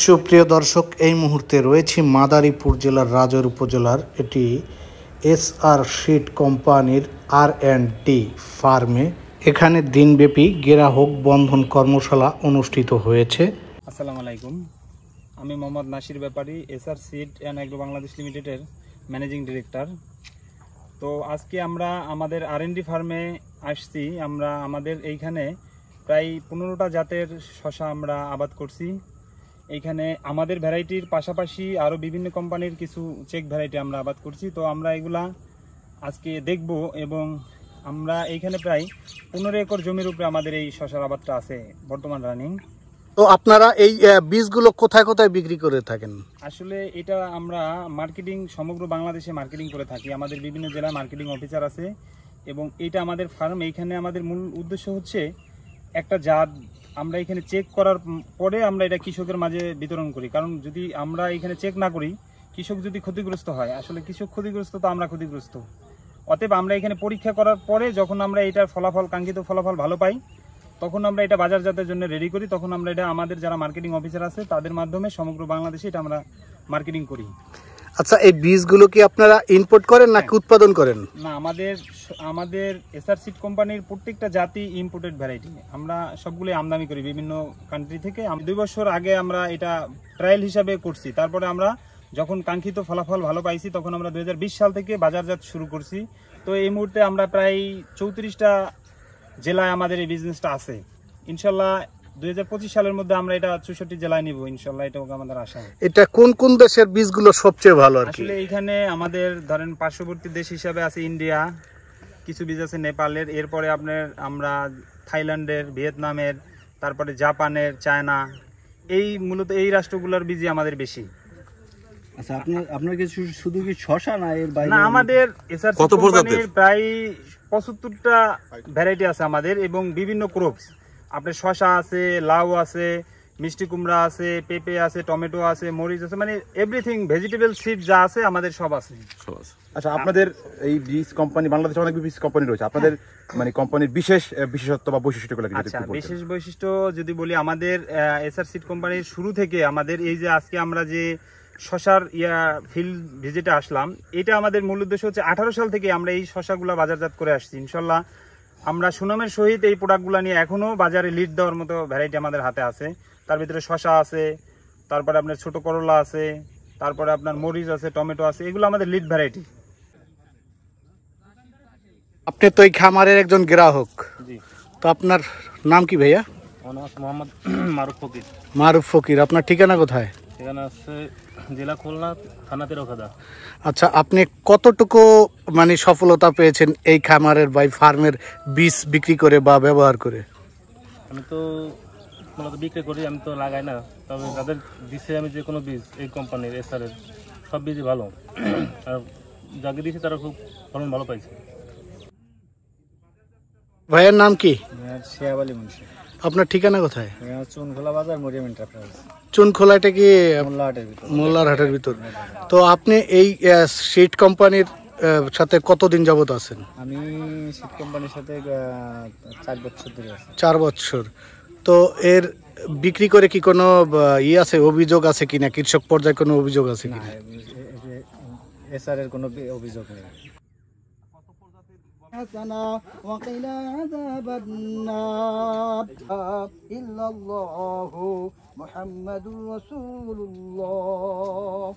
সুপ্রিয় দর্শক, এই মুহূর্তে রয়েছি মাদারীপুর জেলার রাজৈর উপজেলার এটি এসআর সিড কোম্পানির R&D ফার্মে। এখানে দিনব্যাপী গ্রাহক বন্ধন কর্মশালা অনুষ্ঠিত হয়েছে। আসসালামু আলাইকুম, আমি Mohammad Nasir Bepari, SR seed and agro Bangladesh লিমিটেডের ম্যানেজিং ডিরেক্টর। তো আজকে আমরা আমাদের R&D ফার্মে আসছি। আমরা আমাদের এইখানে প্রায় 15টা জাতের শশা আমরা আবাদ করছি। এইখানে আমাদের ভ্যারাইটির পাশাপাশি আরও বিভিন্ন কোম্পানির কিছু চেক ভ্যারাইটি আমরা আবাদ করছি। তো আমরা এগুলা আজকে দেখব এবং আমরা এইখানে প্রায় 15 একর জমির উপরে আমাদের এই শশার আবাদটা আছে বর্তমান রানিং। তো আপনারা এই বীজগুলো কোথায় কোথায় বিক্রি করে থাকেন? আসলে এটা আমরা মার্কেটিং সমগ্র বাংলাদেশে মার্কেটিং করে থাকি। আমাদের বিভিন্ন জেলায় মার্কেটিং অফিসার আছে এবং এটা আমাদের ফার্ম। এইখানে আমাদের মূল উদ্দেশ্য হচ্ছে একটা জাত আমরা এখানে চেক করার পরে আমরা এটা কৃষকের মাঝে বিতরণ করি। কারণ যদি আমরা এখানে চেক না করি, কৃষক যদি ক্ষতিগ্রস্ত হয়, আসলে কৃষক ক্ষতিগ্রস্ত তো আমরা ক্ষতিগ্রস্ত। অতএব আমরা এখানে পরীক্ষা করার পরে যখন আমরা এটার ফলাফল, কাঙ্ক্ষিত ফলাফল ভালো পাই, তখন আমরা এটা বাজারজাতের জন্য রেডি করি। তখন আমরা এটা আমাদের যারা মার্কেটিং অফিসার আছে তাদের মাধ্যমে সমগ্র বাংলাদেশে এটা আমরা মার্কেটিং করি। আচ্ছা, এই বীজগুলো কি আপনারা ইম্পোর্ট করেন নাকি উৎপাদন করেন? না, আমাদের এসআর সিড কোম্পানির প্রত্যেকটা জাতি ইম্পোর্টেড ভ্যারাইটি। আমরা সবগুলো আমদানি করি বিভিন্ন কান্ট্রি থেকে। 2 বছর আগে আমরা এটা ট্রায়াল হিসাবে করছি। তারপরে আমরা যখন কাঙ্ক্ষিত ফলাফল ভালো পাইছি তখন আমরা 2020 সাল থেকে বাজারজাত শুরু করছি। তো এই মুহূর্তে আমরা প্রায় 34টা জেলায় আমাদের এই বিজনেসটা আছে। ইনশাল্লাহ 2025 সালের মধ্যে আমরা এটা 64 জেলায় নিব ইনশাল্লাহ, এটা আমাদের আশা। এটা কোন কোন দেশের বীজগুলো সবচেয়ে ভালো? আসলে এখানে আমাদের ধরেন পার্শ্ববর্তী দেশ হিসাবে আছে ইন্ডিয়া, কিছু বীজ আছে নেপালের, এরপরে আমরা থাইল্যান্ডের, ভিয়েতনামের, তারপরে জাপানের, চায়না, এই মূলত এই রাষ্ট্রগুলোর বীজই আমাদের বেশি। আচ্ছা, আপনার কি শুধু কি শশা না এর বাইরে? না, আমাদের এসআর কোম্পানির প্রায় 75টা ভ্যারাইটি আছে আমাদের এবং বিভিন্ন ক্রপস। আপনার শশা আছে, লাউ আছে, মিষ্টি কুমড়া আছে, পেঁপে আছে, টমেটো আছে, মরিচ আছে, মানে এভরিথিং ভেজিটেবল সিড যা আছে আমাদের সব আছে। আচ্ছা, আপনাদের এই বীজ কোম্পানি, বাংলাদেশে অনেক বীজ কোম্পানি রয়েছে, আপনাদের মানে কোম্পানির বিশেষত্ব বা বৈশিষ্ট্যগুলো কি? আচ্ছা, বিশেষ বৈশিষ্ট্য যদি বলি, আমাদের এসআর সিড কোম্পানির শুরু থেকে আমাদের এই যে আজকে আমরা যে শশার ফিল্ড ভিজিটে আসলাম, এটা আমাদের মূল উদ্দেশ্য হচ্ছে 18 সাল থেকে আমরা এই শশাগুলা বাজারজাত করে আসছি। ইনশাল্লাহ আমরা সুনামের সহিত এই প্রোডাক্টগুলো নিয়ে এখনো বাজারে লিড দেওয়ার মতো ভ্যারাইটি আমাদের হাতে আছে। তার ভিতরে শশা আছে, তারপরে আপনার ছোট করলা আছে, তারপরে আপনার মরিচ আছে, টমেটো আছে, এগুলো আমাদের লিড ভ্যারাইটি। আপনি তো এই খামারের একজন গ্রাহক। জি। তো আপনার নাম কি ভাইয়া? মোহাম্মদ মারুফ ফকির। মারুফ ফকির। আপনার ঠিকানা কোথায়? এখানে আছে জেলা খুলনা, থানা তেরোখাদা। আচ্ছা, আপনি কতটুকু মানে সফলতা পেয়েছেন এই খামারের বা ফার্মের বীজ বিক্রি করে বা ব্যবহার করে? আমি তো মূলত বিক্রি করি, আমি তো লাগাই না। তবে যাদের দিছে আমি যে কোনো বীজ এই কোম্পানির এসআরের সব বীজই ভালো, আর যাকে দিয়েছি তারা খুব ফলন ভালো পাইছে। ভাইয়ের নাম কি? শেয়াব আলী মুন্সি। আপনার ঠিকানা কোথায়? চুনখোলা বাজার, মরিয়াম এন্টারপ্রাইজ। চুনখোলা, এটা কি মোল্লাহাটের ভিতর? মোল্লারহাটের ভিতর। তো আপনি এই সিড কোম্পানির সাথে কতদিন যাবত আছেন? আমি সিড কোম্পানির সাথে 4 বছর ধরে আছি। 4 বছর। তো এর বিক্রি করে কি কোনো আছে, অভিযোগ আছে কিনা, কৃষক পর্যায়ে কোনো অভিযোগ আছে কিনা? এসআর এর কোনো অভিযোগ নেই। حسنا وقنا عذاب النار إلا الله محمد رسول الله